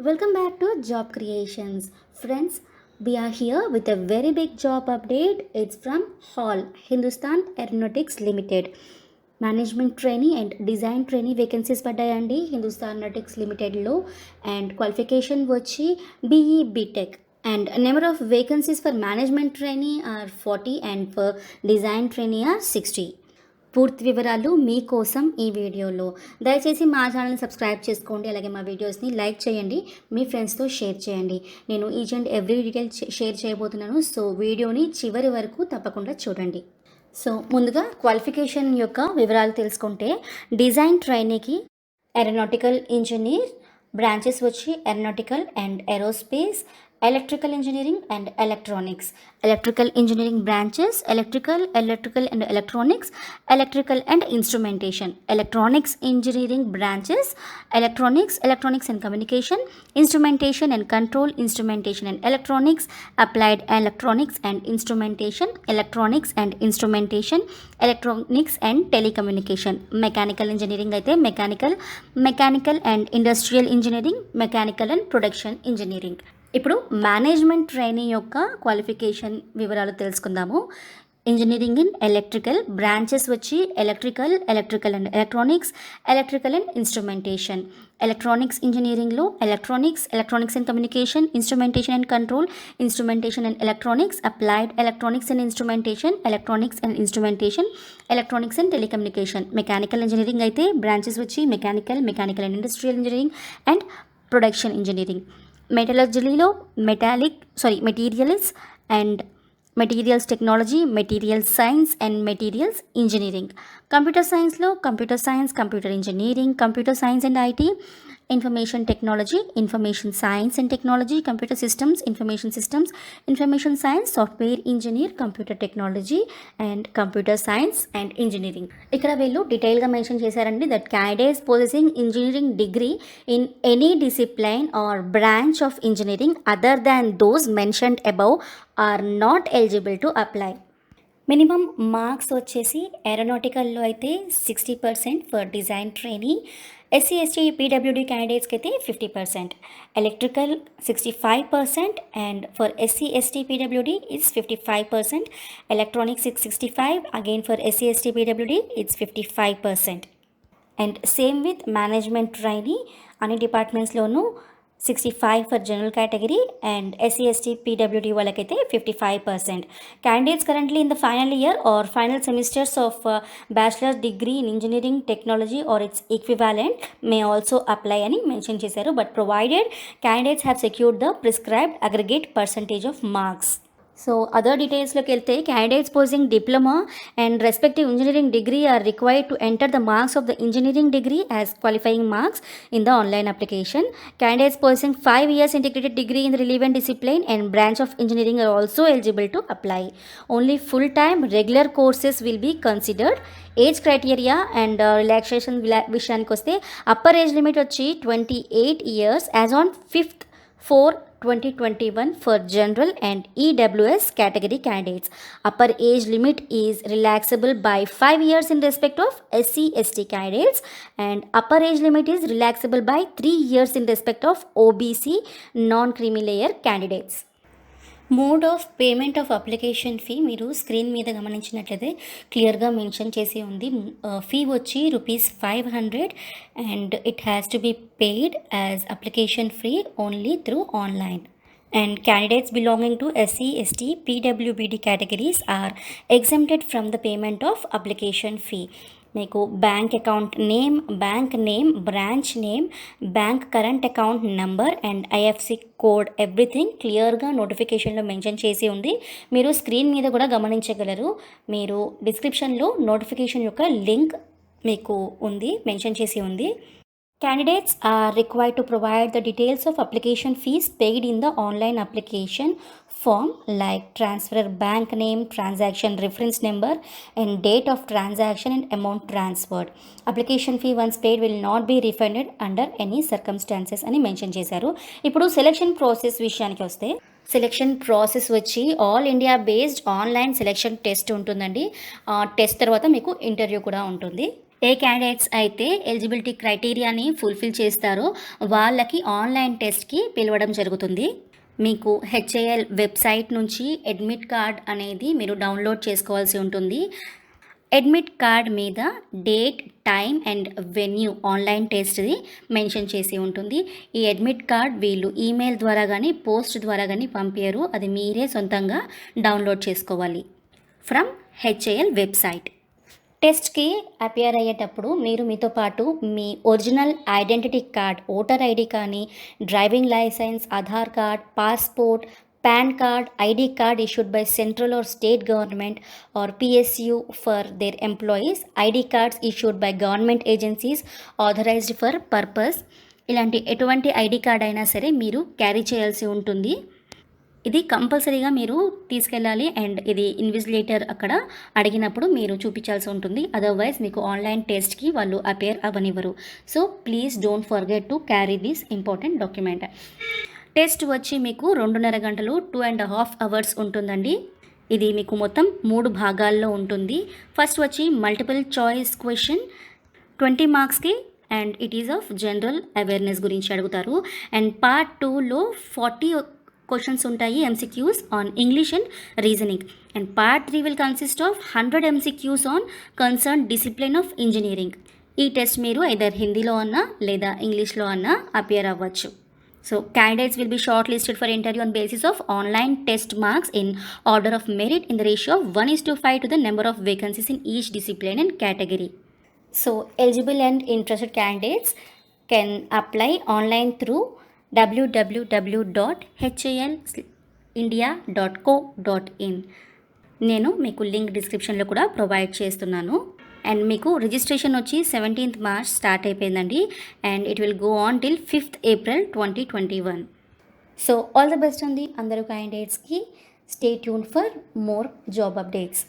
Welcome back to Job Creations. Friends, we are here with a very big job update. It's from Hall, Hindustan Aeronautics Limited. Management trainee and design trainee vacancies పడ్డాయండి Hindustan aeronautics లిమిటెడ్లో and qualification వచ్చి BE BTech and number of vacancies for management trainee are 40 and for design trainee are 60. పూర్తి వివరాలు మీకోసం ఈ వీడియోలో. దయచేసి మా ఛానల్ని సబ్స్క్రైబ్ చేసుకోండి, అలాగే మా వీడియోస్ని లైక్ చేయండి, మీ ఫ్రెండ్స్తో షేర్ చేయండి. నేను each and every detail share చేయబోతున్నాను, సో వీడియోని చివరి వరకు తప్పకుండా చూడండి. సో ముందుగా క్వాలిఫికేషన్ యొక్క వివరాలు తెలుసుకుంటే, డిజైన్ ట్రైనీకి ఏరోనాటికల్ ఇంజనీర్ బ్రాంచెస్ వచ్చి aeronautical and aerospace, electrical engineering and electronics. Electrical engineering branches electrical and electronics, electrical and instrumentation. Electronics engineering branches electronics and communication, instrumentation and control, instrumentation and electronics, applied electronics and instrumentation, electronics and instrumentation, electronics and telecommunication. Mechanical engineering aithe mechanical and industrial engineering, mechanical and production engineering. ఇప్పుడు management training యొక్క qualification వివరాలు తెలుసుకుందాము. Engineering in electrical branches వచ్చి electrical and electronics, electrical and instrumentation. Electronics ఇంజనీరింగ్లో electronics and communication, instrumentation and control, instrumentation and electronics, applied electronics and instrumentation, electronics and instrumentation, electronics and telecommunication. Mechanical engineering అయితే branches వచ్చి mechanical and industrial engineering and production engineering. మెటలర్జీలో materials and materials technology, material science and materials engineering. Computer సైన్స్లో computer engineering, computer science and IT, information technology, information science and technology, computer systems, information science, software engineer, computer technology and computer science and engineering. ఇక్కడ వీళ్ళు డీటెయిల్గా mention చేశారండి that candidates possessing engineering degree in any discipline or branch of engineering other than those mentioned above are not eligible to apply. Minimum marks వచ్చేసి ఏరోనాటికల్లో అయితే 60% for design trainee, SC ST పీడబ్ల్యూడీ క్యాండిడేట్స్కి అయితే 50%, electrical 65% and for SC ST పీడబ్ల్యూడీ it's 55%, electronics 65 again for SC ST పీడబ్ల్యూడీ it's 55%. And same with management trainee అన్ని డిపార్ట్మెంట్స్లోనూ 65 for general category and SC ST పీడబ్ల్యూడీ వాళ్ళకైతే 55%. Candidates currently in the final year or final semesters of bachelor degree in engineering technology or its equivalent may also apply అని mention చేశారు, but provided candidates have secured the prescribed aggregate percentage of marks. So other డీటెయిల్స్లోకి వెళ్తే candidates posing diploma and respective engineering degree or required to enter the marks of the engineering degree as qualifying marks in the online application. Candidates posing 5 years integrated degree in the relevant discipline and branch of engineering are also eligible to apply. Only full-time regular courses will be considered. Age criteria and relaxation విషయానికి వస్తే upper age limit వచ్చి 28 years as on 5/4/2021 for general and EWS category candidates. Upper age limit is relaxable by 5 years in respect of SC ST candidates and upper age limit is relaxable by 3 years in respect of OBC non-creamy layer candidates. Mode of payment of application fee మీరు screen మీద గమనించినట్లయితే క్లియర్గా mention చేసి ఉంది. Fee వచ్చి ₹500 and it has to be paid as application free only through online. And candidates belonging to SC, ST, PWBD categories are exempted from the payment of application fee. మీకు bank account name, branch name, bank current account number and IFC code everything క్లియర్గా నోటిఫికేషన్లో mention చేసి ఉంది. మీరు screen మీద కూడా గమనించగలరు. మీరు డిస్క్రిప్షన్లో నోటిఫికేషన్ యొక్క లింక్ మీకు ఉంది, మెన్షన్ చేసి ఉంది. Candidates are required to provide the details of application fees paid in the online application form like transfer bank name, transaction reference number and date of transaction and amount transferred. Application fee once paid will not be refunded under any circumstances అని mention చేశారు. ఇప్పుడు selection process విషయానికి వస్తే selection process వచ్చి all India based online selection test ఉంటుందండి. Test తర్వాత మీకు interview కూడా ఉంటుంది. ఏ క్యాండిడేట్స్ అయితే ఎలిజిబిలిటీ క్రైటీరియాని ఫుల్ఫిల్ చేస్తారో వాళ్ళకి ఆన్లైన్ టెస్ట్కి పిలవడం జరుగుతుంది. మీకు హెచ్ఏఎల్ వెబ్సైట్ నుంచి అడ్మిట్ కార్డ్ అనేది మీరు డౌన్లోడ్ చేసుకోవాల్సి ఉంటుంది. అడ్మిట్ కార్డ్ మీద date, time and venue online టెస్ట్ది మెన్షన్ చేసి ఉంటుంది. ఈ అడ్మిట్ కార్డ్ వీళ్ళు ఈమెయిల్ ద్వారా కానీ పోస్ట్ ద్వారా కానీ పంపారు. అది మీరే సొంతంగా డౌన్లోడ్ చేసుకోవాలి ఫ్రమ్ హెచ్ఏఎల్ వెబ్సైట్. టెస్ట్కి అపియర్ అయ్యేటప్పుడు మీరు మీతో పాటు మీ original identity card, voter ID కానీ, driving licence, Aadhaar card, passport, PAN card, ID card issued by central or state government or PSU for their employees, ID cards issued by government agencies authorized for purpose, ఇలాంటి ఎటువంటి ID card అయినా సరే మీరు carry చేయాల్సి ఉంటుంది. ఇది కంపల్సరీగా మీరు తీసుకెళ్ళాలి అండ్ ఇది ఇన్విజిలేటర్ అక్కడ అడిగినప్పుడు మీరు చూపించాల్సి ఉంటుంది. అదర్వైజ్ మీకు ఆన్లైన్ టెస్ట్కి వాళ్ళు అపేర్ అవ్వనివ్వరు. So please don't forget to carry this important document. Test వచ్చి మీకు 2.5 గంటలు 2.5 అవర్స్ ఉంటుందండి. ఇది మీకు మొత్తం 3 భాగాల్లో ఉంటుంది. ఫస్ట్ వచ్చి మల్టిపుల్ చాయిస్ క్వశ్చన్ 20 మార్క్స్కి and it is of general awareness గురించి అడుగుతారు. అండ్ పార్ట్ 2లో 40 క్వశ్చన్స్ ఉంటాయి MCQs on English and reasoning. And part 3 will consist of 100 MCQs on concern discipline of engineering. ఈ టెస్ట్ మీరు ఐదర్ హిందీలో అన్నా లేదా ఇంగ్లీష్లో అన్నా అపియర్ అవ్వచ్చు. So candidates will be shortlisted for interview on basis of online test marks in order of merit in the ratio of 1:5 to the number of vacancies in each discipline and category. So eligible and interested candidates can apply online through www.halindia.co.in. నేను మీకు link డిస్క్రిప్షన్లో కూడా provide చేస్తున్నాను. And మీకు registration వచ్చి 17th March start అయిపోయిందండి. And it will go on till 5th April 2021. So all the best అండి అందరూ క్యాండిడేట్స్కి. Stay tune for more job updates.